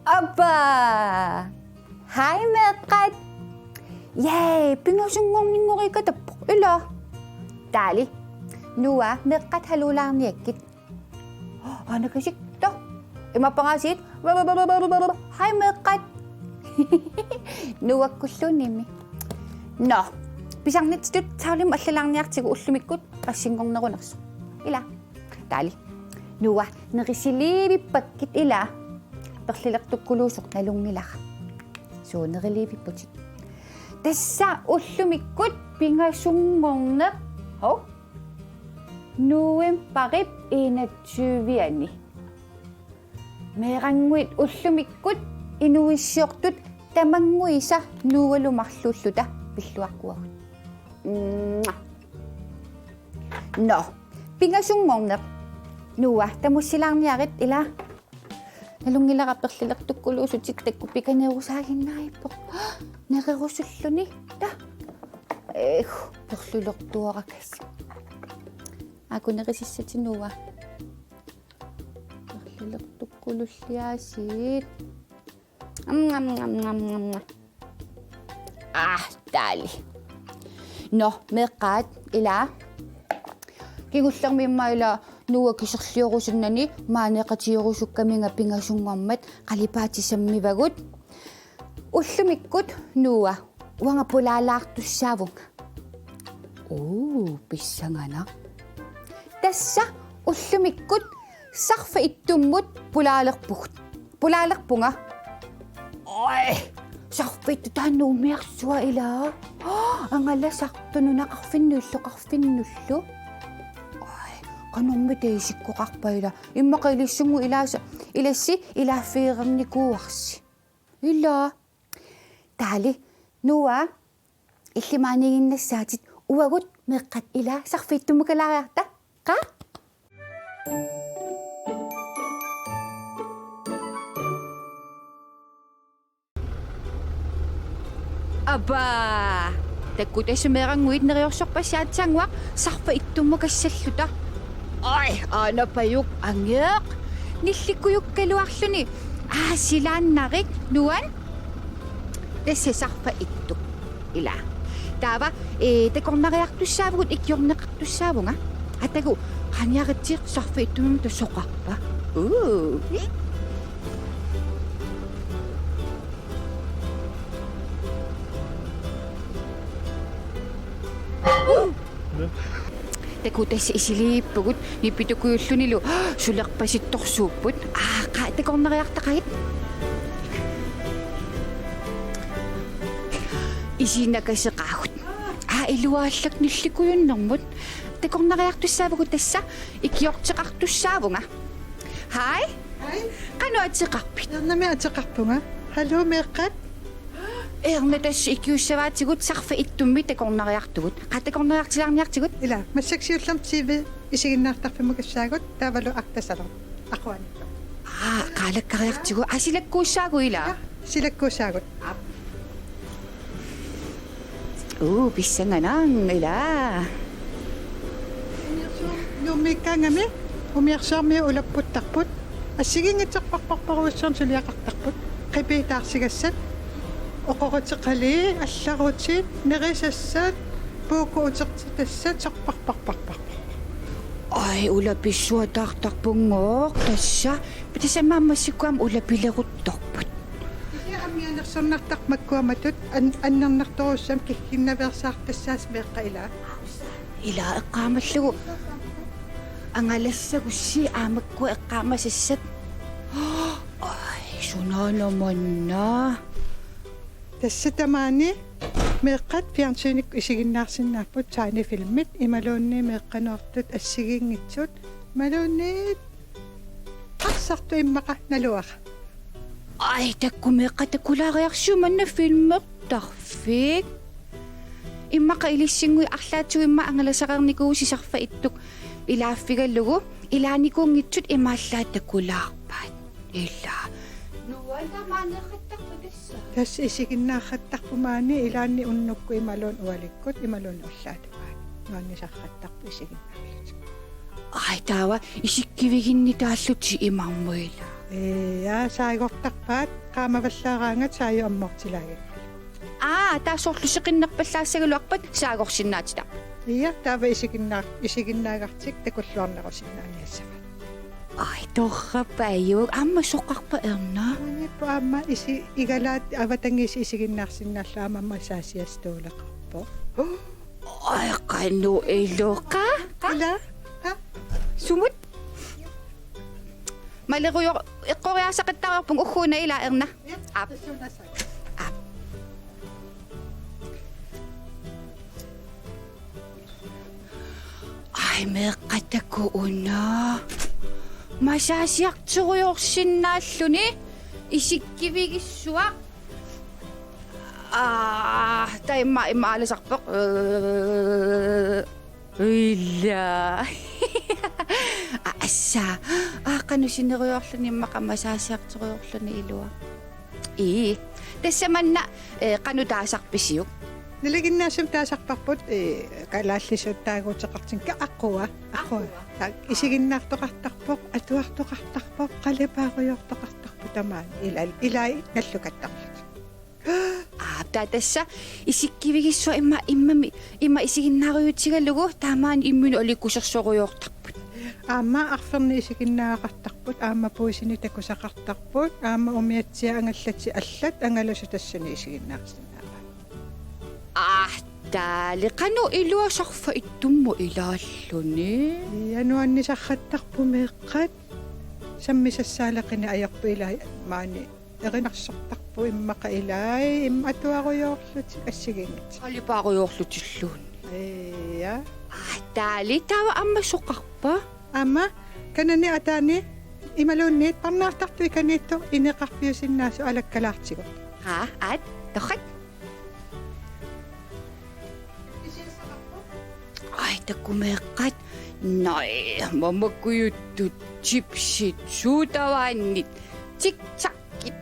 Aba! Hi, Mekat! Yay! 빙어숭멍 거기가 덕복 일러. 딸이 누와 Mekat 하루랑 얘기. Ano kasi to? Imapangasit? Hi, Mekat! 누와 꿀소님이. No. Bisang nitstut 사울이 맛이랑 약치고 웃음이꽃 가신공 나고 났어. 일라. 딸이 누와 나기실리비 빡깃 일라. Persilak tukkulusok na lumilak. So, nakalibi po siya. Tessa, ulumikot, pingasungong na. Oh? Nuwem parip, inatsuvian ni. Merangwit, ulumikot, inuwisyok tut, tamangwi sa, nuwa lumaklusuda, bisluakwa. No, pingasungong na. Nuwa, tamo silang niyakit ila. Nalungila ka persilak tukkulusot sitek ko pika nerusahin na ipok. Nererusullo ni. Da. Persilak tuwa ka kasi. Ako naresisat si Noah. Persilak tukkulos liasit. Dali. No, Mekat, ila. Kinguslang may maila. Nuwa kisaksyokosyon na ni, manakatiyokosyon kami nga pingasungamat, kalipati sa mibagot. Ulumikot, nuwa, wanga pulalak to sabong. Oh, pisang anak. Tasa, ulumikot, sakfa itumot, pulalak po nga. Ay, sakfa itutan umiakswa ila. Ang ala, sakto nun kakfinullo. Kanong medesik ko kakpayla. Ima kailisyo mo ilasi firam ni kuwaks. Ila. Tali, nuwa, ilimaningin na satit, uwagot, Mekat ila, sakfito mo kalakata, ka? Aba, takutay sa merang nguid na reyosok pa siya at sangwak, sakfito mo kasaluta. Ay, ano pa yung angyak? Nilikuyok kaluaksyo ni. Sila narik, nuwan? Desesak pa ito. Ila. Taba, tekong nakayakto sabong, ikyong nakakto sabong, ha? At ako, kanya katsik, sakpa ito naman to sokak pa. Ooh. Tekutay sa isilipagod, nipito ko yung sunilo, sulak pa si toksupot. Kahit akong nakayakta kahit. Isinagay sa kahot. Iluwasak nisli ko yun namot. Tekong nakayakto sabong tesa, ikyok sa kakto sabong, ha? Hi? Hi? Kano at sa kakpit? Nami at sa kakpo nga. Hello, Mekat? Natas ikyusavat sigut sakfa ittumit tekong nakayaktugut. Katekong nakayaktilang niyaktigut. Ila, masaksiyulam TV, isigin naktak pa magasagot, tabalo akta salot. Ako ano. Kalak kakayaktigut. Silag ko siya ko ila. Sila ko sagot. Bisa nga nang ila. Yung may ka nga me, umiyaksa me ulapot takpot. Sige nga tsak pakpakpakusan suliyak takpot. Kay betak sigasat. Okokot sa kali, asyakot sit, naresasat, buko utsak sa tasat, sak pakpakpakpak. Ay, ulapiswa taktak pungok, tasya. Pati sa mama si Kwam, ulapilagot takpot. Kaya kami anak sa naktak magkuamatut, anang naktosam kikinaversak tasas merkaila. Ila, akamas lago. Ang alas sa gusi, amag ko akamas isat. Ay, suna naman na. Tässä tamani, Mekat fjernsynet isigin naksin na po tsani filmit, imalone Mekan ortut asigin itsut, malone aksakto imaka naluak. Ay, takko Mekat, takula reaksyon man na film takfik. imma kailissingui арлаатсуимма ангаласақарникуусисарфа иттук илааффигаллугу илааникуунгитсут имааллаатаккулаарпаат илла нуалла маанеқаттарпа тасса тас исигиннаахаттарпумаани илаанни уннукку ималуун уаликкут ималуун уллаатапаат нуаннисарраттарпу исигиннаарлут ай таава исиккивигинни тааллути имармуила саагортарпаат qaamavallaaраангат сааю аммортилаги таасоорлусеқиннерпаллаассагалуарпат саагорсиннаатита таава исигиннаагартик такуллуарнерусиннааниассава ай торрапаюк амма соққарпа ерна аниппу аама игалаат аватангис исигиннаарсиннааллаама массаасиастуулеқарпо ай кану элока ила сумут малеруйо эққориасақаттарпун уггуна ила ерна ап ай меққатаку уна масаасиартсуруйорсиннааллуни исиккивигиссуа тайма имааласарпеқ илла асса канусинеруйорлуни иммақамасаасиартсуруйорлуни илуа тассаманна канутаасарписиук налигиннаасам таасарпарпут калааллисут таагуутеқартин аққуа исигиннаартоқартарпоқ атуартоқартарпоқ қалипааруйортоқартарпу тамаани илай наллукаттарлут татасса исиккивигиссуа имма исигиннааруйутсигаллугу таамаани иммуни оликкусерсоруйортарпут аама арферни исигиннаагартарпут аама пуисини такусақартарпут аама умиатсиа ангаллати аллат ангаласу тассани исигиннаарсинаа таали кану илуасарфа иттумму илааллуни януаннисарраттарпу меэққат саммисассаалеқини аярпу илай маани эринарсортарпу иммақа илай атуаруйоорлути ассигингит қалипааруйоорлутиллуун таали тава амма соққарпа ама канани атаани ималуунниит парнаартарту иканиитто инеқарпиусиннаасу алаккалаартигу ат тохат ай такумеэққат най мамакуйуттут чипсит суутавааннит тикчаккит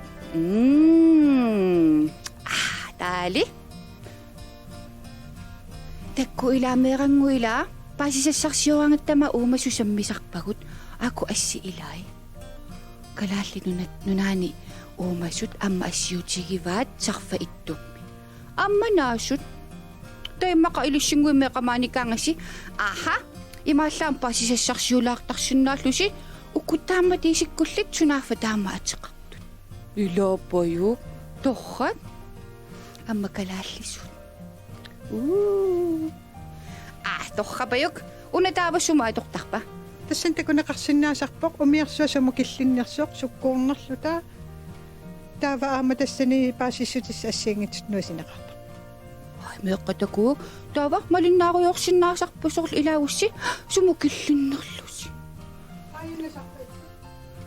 таали такку илаамеерангуила пасисассарсиорангаттама уумасусаммисарпагут аку асси илай калаалли нунаани уумасут амма ассиутигиваат сарфа иттумми амма наасут таймақа илиссингуиммеқамааникаангаси имааллаам пасисассарсиулаартарсиннааллуси уккутаама тисиккуллит сунааффа таама атеқартут илаапаю торрат амма калааллисут торрапаюк унатаавассума атортарпа тассан такунеқарсиннаасарпоқ умиарсуасаму киллиннерсоқ суккуурнерлута таава аама тассани паасиссутис ассиангитсут нуасинеқарта меққатаку таава малиннааруйорсиннаасарпусорл илаагусси суму киллиннерлуси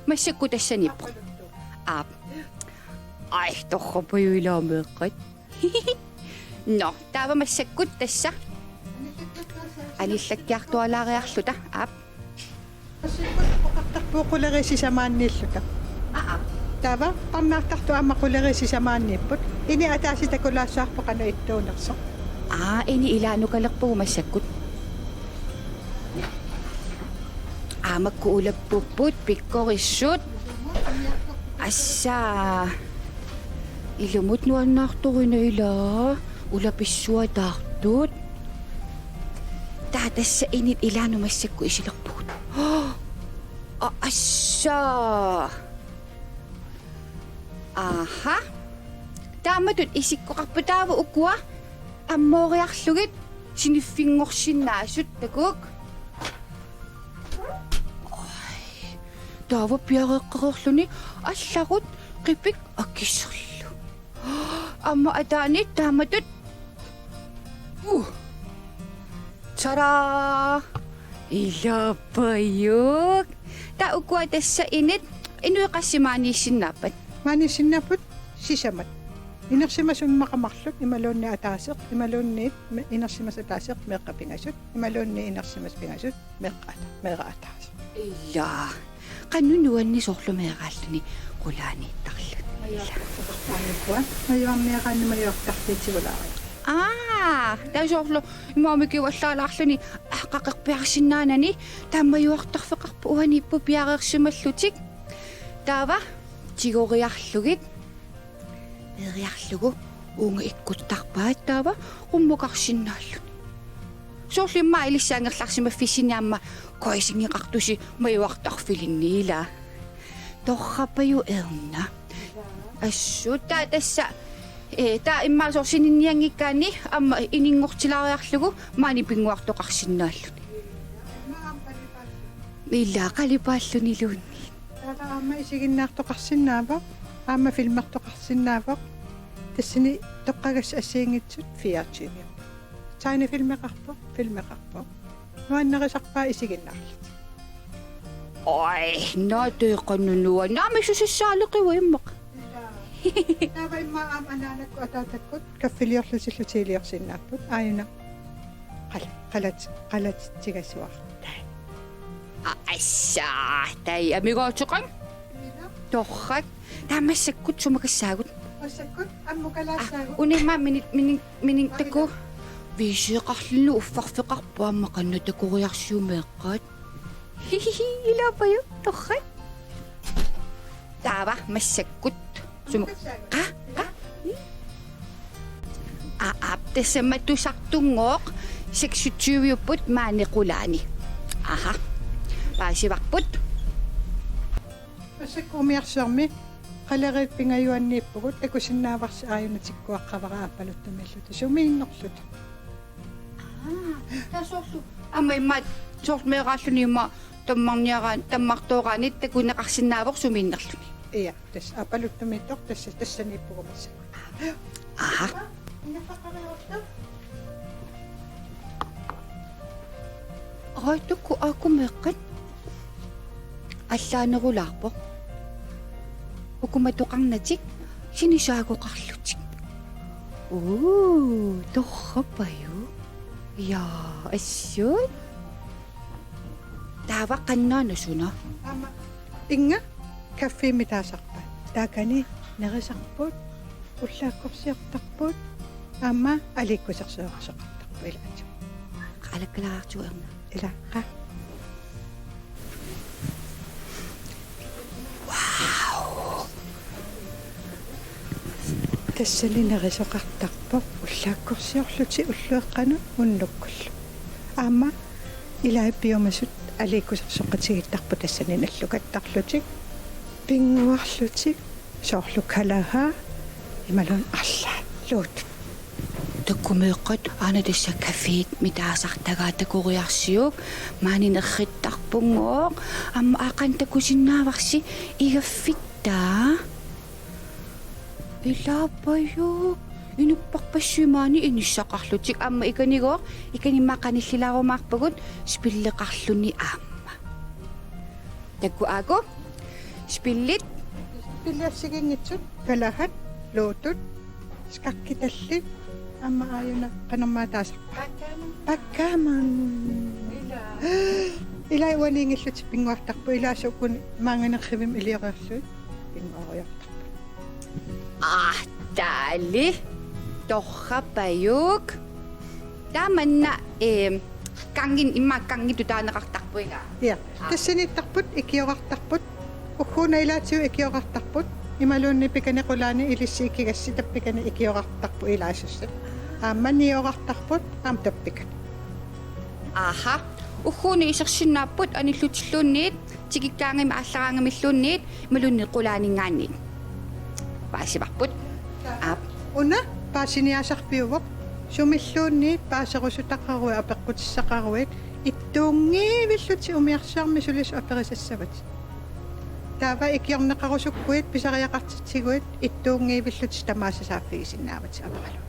массакку тассаниппо ай торрапаю илаамеэққат но таава массаккут тасса аниллаккиартуалаариарлута пуқулерисисамааннииллута таава парнаартарту аама қулерисисамаанниппут ини атааси такулаассаарпоқана иттуунерсо ини илаанукалерпугу массаккут аамакку улаппуппут пиккориссут асса илумут нуаннаартуруна илаа улаписсуатаартут таатасса инит илаану массакку исилерпугут асса тааматут исиккоқарпутаава укуа аммоориарлугит синиффингорсиннаасут такук таава пиареққареерлуни аллагут қипик аккиссерлу амма атаани тааматут тара илапаюк та укуа тасса инит инуиқассимаанииссиннааппат маанисиннапут сисамат Inarsimas umakamaklut, imalon ni atasok, imalon ni inarsimas atasok, merka pingasot, imalon ni inarsimas pingasot, merka atasok. Ila. Kanunuan ni sohlo meral ni kulani taklan. Ano po? Ngayon merka ni mayok taklit si wala kayo. Taa sohlo imami kiwallalарлuni qaqerpiarsinnanani taammayuartarfeqarpuani ippupiaqersimallutik taava tigoriarlugit eriarlugu uunga ikkuttarpaat taava qummuqarsinnaalluni sohlo imma ilissaangerlarsimaffisiniamma koisingiqartusi mayuartarfilinniila torrapayu erna assutta tassa taa imma sorsininniangikkaani amma iningortilariarlugu maani pinguartoqarsinnaalluni illa qalipaalluni luunni Tata amma isiginnaartoqarsinnaava, amma filmertoqarsinnaava, tassini toqqagas assiingitsut fiartini. Taini filmeqarpo. Nuannerisarpaa isiginnaarlit. oi naateeqannunuwa naamissusissaaleqiwa immaq Tava imma am ananakku atatakkut kaffiliorlusillutiiliorsinnaarput aayuna qalatitigasuar. assaa tai amigootsoqan torrak taamassakut sumakasaagut Osakkut ammukalaasaagu. unimma mining taku viisiqarlulu uffarfeqarpuamma qannatakuриарсиумеэккаат илапаю torrak taava massakkut sumu aptassammatusartunngooq 26-upput maaniqulaani aha paasivarput Osakku umiarsormi qaleriippingayuanniippugut akusinnaavarsi aajunatikkuaqqavara appaluttamilluta sumiinnerlut. tasorlu ammaimma sortmeeraalluniimma tammartooraanit takuneqarsinnaavoq sumiinnerluni Iya, tas appaluttamiltor tassaniippugumassa. aha Aitukku akumeqqat allaanerulaarpoq ukumatuqarnatik sinisaagoqarlutik torrapaju yaa assuut taava qannaanasuna Amma inga kaffiimitaasarpa. Taakani nerisarput ullaakkorsiortarput amma alikkusarsuaqsoqartarpu ilaatu. qalakkalaaartuerna Ilaqqa. Tassani nerisoqartarpoq ullaakkorsiorluti ullueqqanu unnukkullu. Amma ilaappiumasut alikkusarsoqatigittarpu tassani nallukattarlutik pinguarlutik soorlukalaha imalun arlaat luut. takkumeeqqat aana tassa kafiit mitaasartagaatakuриарсиук maaниnerrittarpunngooq amma aqantakusinnaavarsi igaffittaa ilaapaju inupparpassimaani inissaqarlutik amma ikanimmaa qanillilaarumaarpagut spilleqarluni aamma takku aaku spillit Pillassiginngitsut kalahat luutut skakkitallit amma aayuna qanermaataasarpa. Pakkaman. Ila iwaniingillut pinguartarpu ilaasukkun maanganerrivim iliorerluit pinguariortarpu. taali torrapajuk tamanna kangin imma kangin tutaaneqartarpuiga Ja, tassanittarput ikiorartarput ukkuuna ilaatsiu ikiorartarput imaluunni pikanequlaani ilissi ikigassi tappikani ikiorartarpu ilaasussit. Aammanniorartarput aam tappikan. aha uhuni isersinnaaput anillutilluunniit tikikkaangimi aallaraagamilluunniit malunni qulaaningaanniit paasivarput aap Una paasiniasarpiuvoq sumilluunni paaserusutaqarui apeqqutissaqaruit ittuungiivilluti umiarsiarmi sulis aperisassavat. Taava ikiorneqarusukkuit pisariaqartitsiguit ittuungiivilluti tamaasasaaffigisinnaavat aperalu.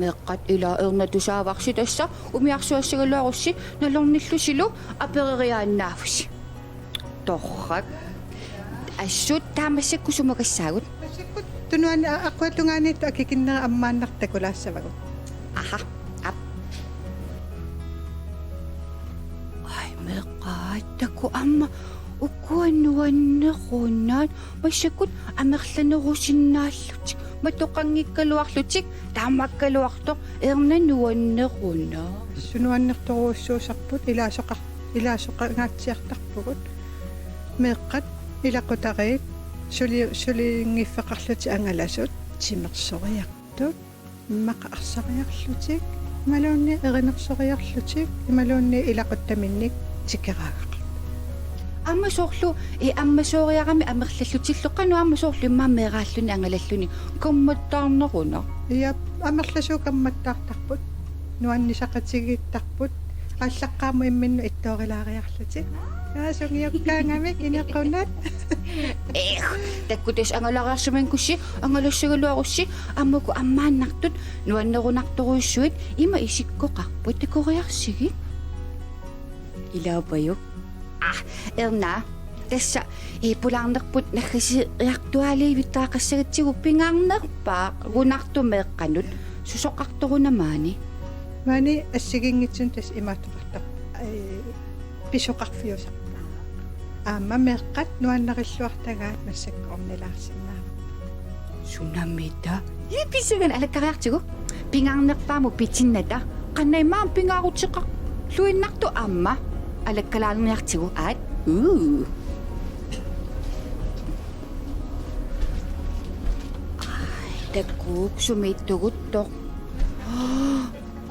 meeqqat ila ernatusaavarsi tassa umiarsuassigaluarussi nalornillusilu apereriaannaafusi torrak assut taamassakku sumakassaagut Tunuan ako ito nga nito akikin na amanak takula sa bago. Aha. Ap. Ay, mekat. Dako ama. Ukuan-nuan na ko na. Masyakot, amakla na ko sinalutsik. Matukang ikaluak-lutsik. Tama kaluak to. Ernanuan na ko na. Sunuan na to so sakpot. Ilasok ka nga siyak takpot. Mekat, ilako takit. Suli ngifakaklut ang alasot. Simaksokayak to. Makaaksokayak lutsik. Malon ni erenaksokayak lutsik. Malon ni ilakot taminik. Sikiragak. Amma soorlu amma sooriarami amerlallutilloqanu amma soorlu mammeeraalluni angalalluni kammattaarneruna Iya, amerlasu kammattaartarput. Nuanni saqatigittarput. Allaqqaamo imminnu ittoorilaariarlutik. Sungiyukkaangami kiniqqunat. takkutes angalariarsuman kussi angalassagaluarussi ammaku ammaannartut nuannerunartoruissuit ima isikkoqarput takoriarsigit ilaapayuk Erna, tässä pulannerput nakasi reaktuaali vittaaqassagatigu pingaarnerpa runartumeeqqanut susoqartorunamaani Mani assigingitsun tas imatoqartaq. Pisuqarfiusaq. Meqqat nuannarilluartagaat massakkornilaarsinnaa. sunamita ipisagan alakkariartigu pingaarnerpaamu pitsinnata qannaimaam pingaarutiqaq luinnartu amma alakkalaalniartigu aat Takuk sumituguttok.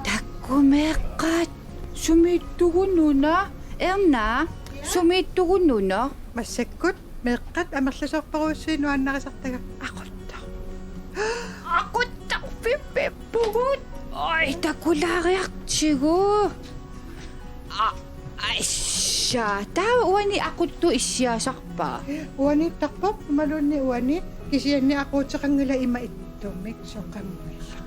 Takkumeqqat sumittugunnuna. Erna, sumittugunnuna. Massakkut meqqat amerlasorparuussi nuannaqisartaga aquttaq. Aquttaq pipippugut. Ai, takulaariartigu. Aisha, tao uani aquttu issiasarpa. Uani tarpap malunni uani kisianni aquutseqangula ima ittumik soqammilla.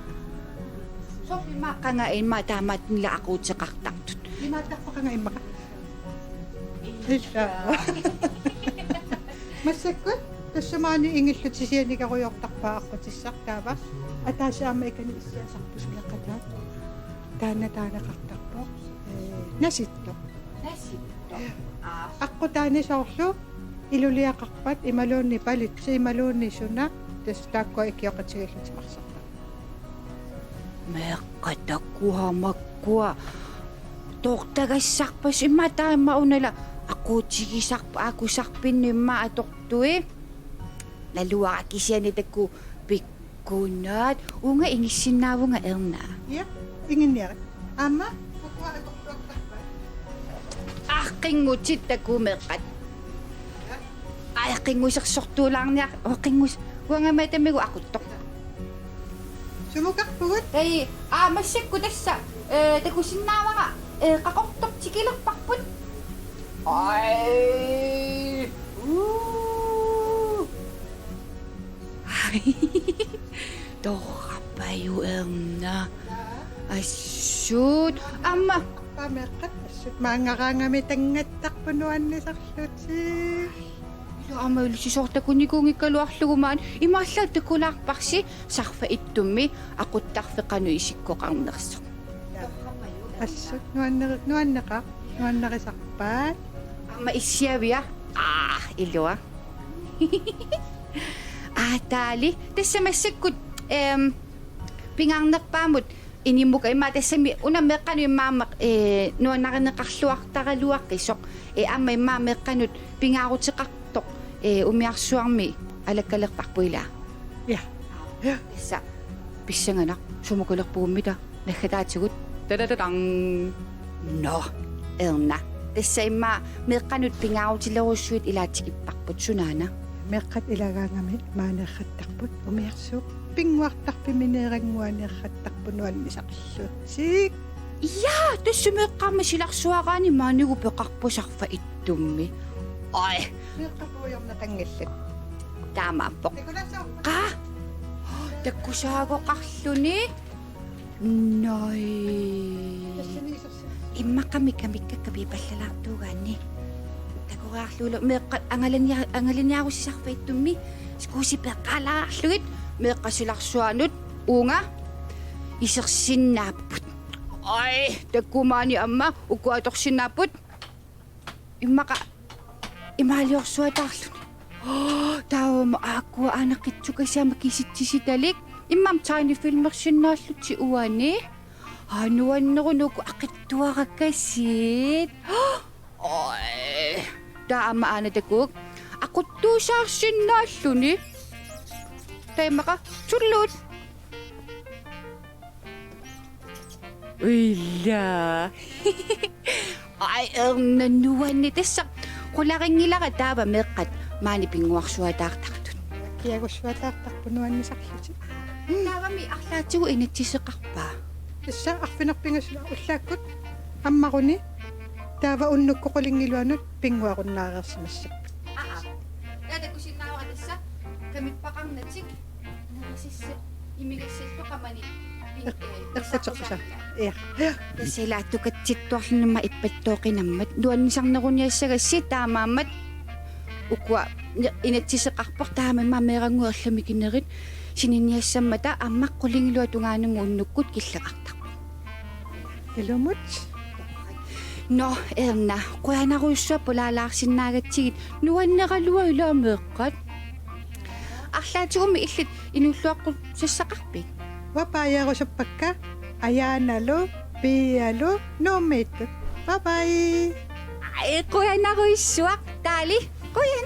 Sopi makangain matamat nila aquutseqartartut. Imatarpaqanga imaka. Illa. Massakkut tassamani ingillut sisianni karuyortarpa aqutissartaava atasaama ikani issiasarpus meqqatat. Taana qartarpoq. Nasitto. Akko taani soorlu iluliaqarpat imaluunni palitsi imaluunni suna tas taakko ikioqatigillutimaqsarpa. Meqqatakkuhamakkua. Toqtagassarpas imataamaunala aquutigisarpa akusarpinnimma atortui. Naluaqakisiani takku pikkunat unga ingissinnaavunga Erna. Ya, inginniari. Ama Qingutit takku meqqat. Qinguisaqsortuulaarniaq qingus uanga matamigu aquttoq. sumukarpugut Ei massakku tassa takku sinnaavaqa qaqortoq tikilerparput. Ai. Torrapayu Erna. Assut amma pameqqat assut maangaqaangami tangattaqpunuanni sarlutsi. Ilo amaulu sisortakunikuungikkaluarlugumaan imaallattakulaarparsi sarfa ittummi aquttarfeqanu isikkoqarnerso. Assut nuannaqisarpaat. Amma issiavia ilua. Taali tässä massakkut pingaarnerpaamut inimmuka imatassami unameqqanu imaamaq nuannaqaneqarluartaraluaqqisoq amma imaameqqanut pingaaruteqartoq umiarsuarmi alakkalerparpuila Ja. tassa pissanganaq sumukulerpuummita naggataatigut tadadadang no Erna tassa imma meqqanut pingaarutillerussuit ilaatikipparput sunaana Meqqat ilagaangami maanerrattarput umiarsuuq pinguartarpimineeranguanerrattarpunuanni saqillutsik. Ja, tässä meqqaamma silarsuaraani maanigu peqarpusarfa ittummi. Ai, Meqqapuujornaqangillat. taamaappoq. Tikulasoo. Qa? Takkusaagoqarluni? Noi. Tassaniisorsi. Imma kamikkabiipallalaartuugaanni. Takuraarluulu meqqa angalaniarusisarfa ittummi. Skuusi peqqaalaarlugit meqqasilaqsuanut uunga isерсиннааппут ай таккумаани амма укуаторсиннааппут иммаqa имаалиорсуатаарлут таавама ааккуа аанаққитсукасаама киситсиситалик иммам таани филмерсиннааллути уани нуаннерунуку ақиттуараккасиит ой таама аанатакук ақуттуусаарсиннааллуни таймаqa туллуут illa ай нуанни тасса qularingilара таава меққат маани пингуарсуатаартартут киагуссуатаартарпунуаннисарлути таавами арлаатигу инатсисеқарпаа исса арфинерпингасула уллааккут аммаруни таава уннуккоқулингилуанут пингуаруннаареерсимассап таатакусиннаавара тасса камиппақарнатик нарисисса имигассаллоқамани эрсатеққуса тасилааттукатситтуарлунма иппаттооқинаммат нуаннисарнеруниассагасси таамааммат укуа инатсисеқарпор таамамма меерангуерлами кинерит сининиассаммата аммаққулингилуа тунгаанангу уннуккут киллеқартарпу илумут но эрна қуянаруйссуа полаалаарсиннаагатсигит нуаннералуа илаамеэққат арлаатигуми иллит инуллуаққу сассақарпит вапаяарусаппакка аяаналу пиалу номиттут бай ай қуянаруйссуақ таали қуян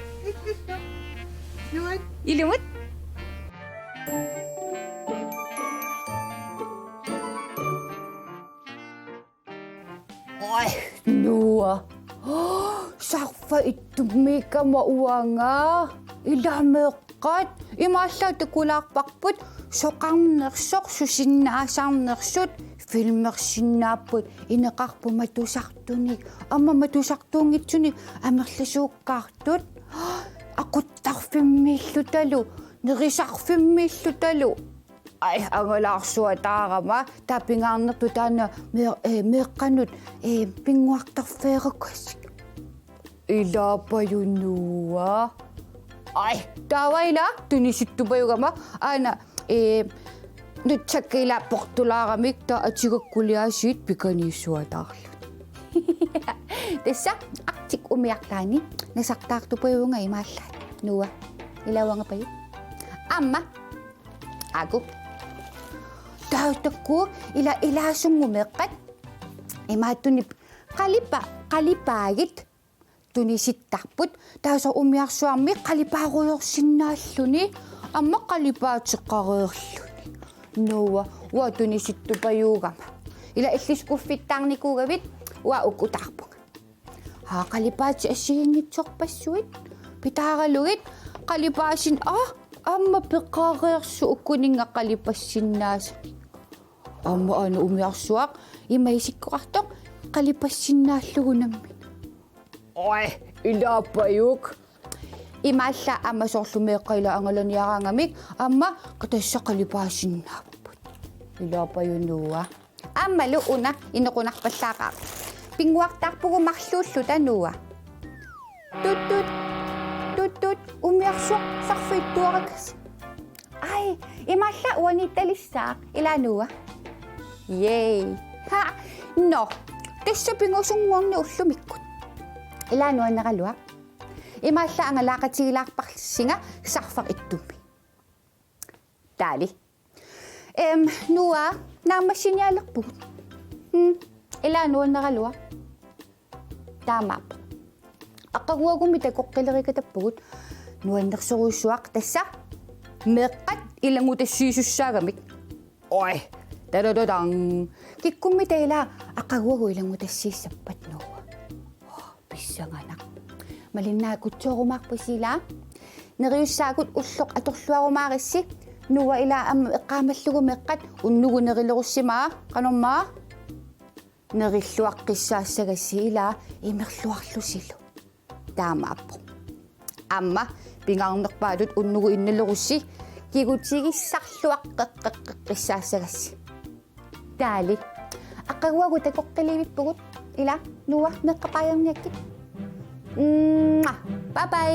нуат илумут ой нуа сарфа иттуммикама уанга иламеэққат имааллаатакулаарпарпут соқарнерсоқ сусиннаасаарнерсут филмерсиннааппут инеқарпу матусартуник амма матусартуунгитсуни амерласууккаартут ақуттарфиммииллуталу нерисарфиммииллуталу ай ангалаарсуатаарама тапингаарнерту таана меэққанут пингуартарфеераккасик илаапаюннуа ай тавайла туниситтупаюгама аана нутсаккила портулаарамик та атигаккулиасиит пиканииссуатаарлут тесса артик умиартаани насартаартупаюнга имааллаат нуа илауангапаю амма агу таутакку илаасунгумеэккат имааттунип қалипаагит туниситтарпут тааса умиарсуарми қалипааруйорсиннааллуни амма қалипаатеққареерлуни нуа уа туниситтупаюугама ила иллискуффиттаарникуугавит уа укутарпунга қалипаати ассигингитсорпассуит питааралугит қалипаасин амма пеққаареерсу уккунинга қалипассиннааса амма ана умиарсуақ имаисиккоқартоқ қалипассиннааллугунамми ой илааппаюк имаалла амасоорлумеэққила ангаланиараангамик амма катассақалипаасиннааппут илаапаюнуа аммалу уна инеқунарпаллаақаа пингуартарпугу марлууллу тануа тут умиарсуақ сарфиттуаракас ай имаалла уанитталиссаақ илануа ей ха но тасса пингусунгуарни уллумиккут илануанералуа имаалла ангалаақатигилаарпарлсинга сарфар иттумми таали нуа наамассиниалерпугут илануанералуа таамаап аққагуагуми такоққилерикатаппугут нуаннерсоруйссуақ тасса меққат илангутассиисуссаагамик ой тадададан киккумми таила аққагуагу илангутассииссаппат нуа писсанганақ малиннаакутсоорумаарпасила нериуссаагут уллоқ аторлуарумааrissi нуа ила амма эққаамаллугу меққат уннугунерилеруссимаа қанормаа нериллуаққиссаассагасси ила имерлуарлусилу таамааппо амма пингаарнерпаалут уннугу инналерусси кигутигиссарлуаққеққеққиссаассагасси таали аққагуагу такоққиливиппугут ила нуа меққапааярниакки бай бай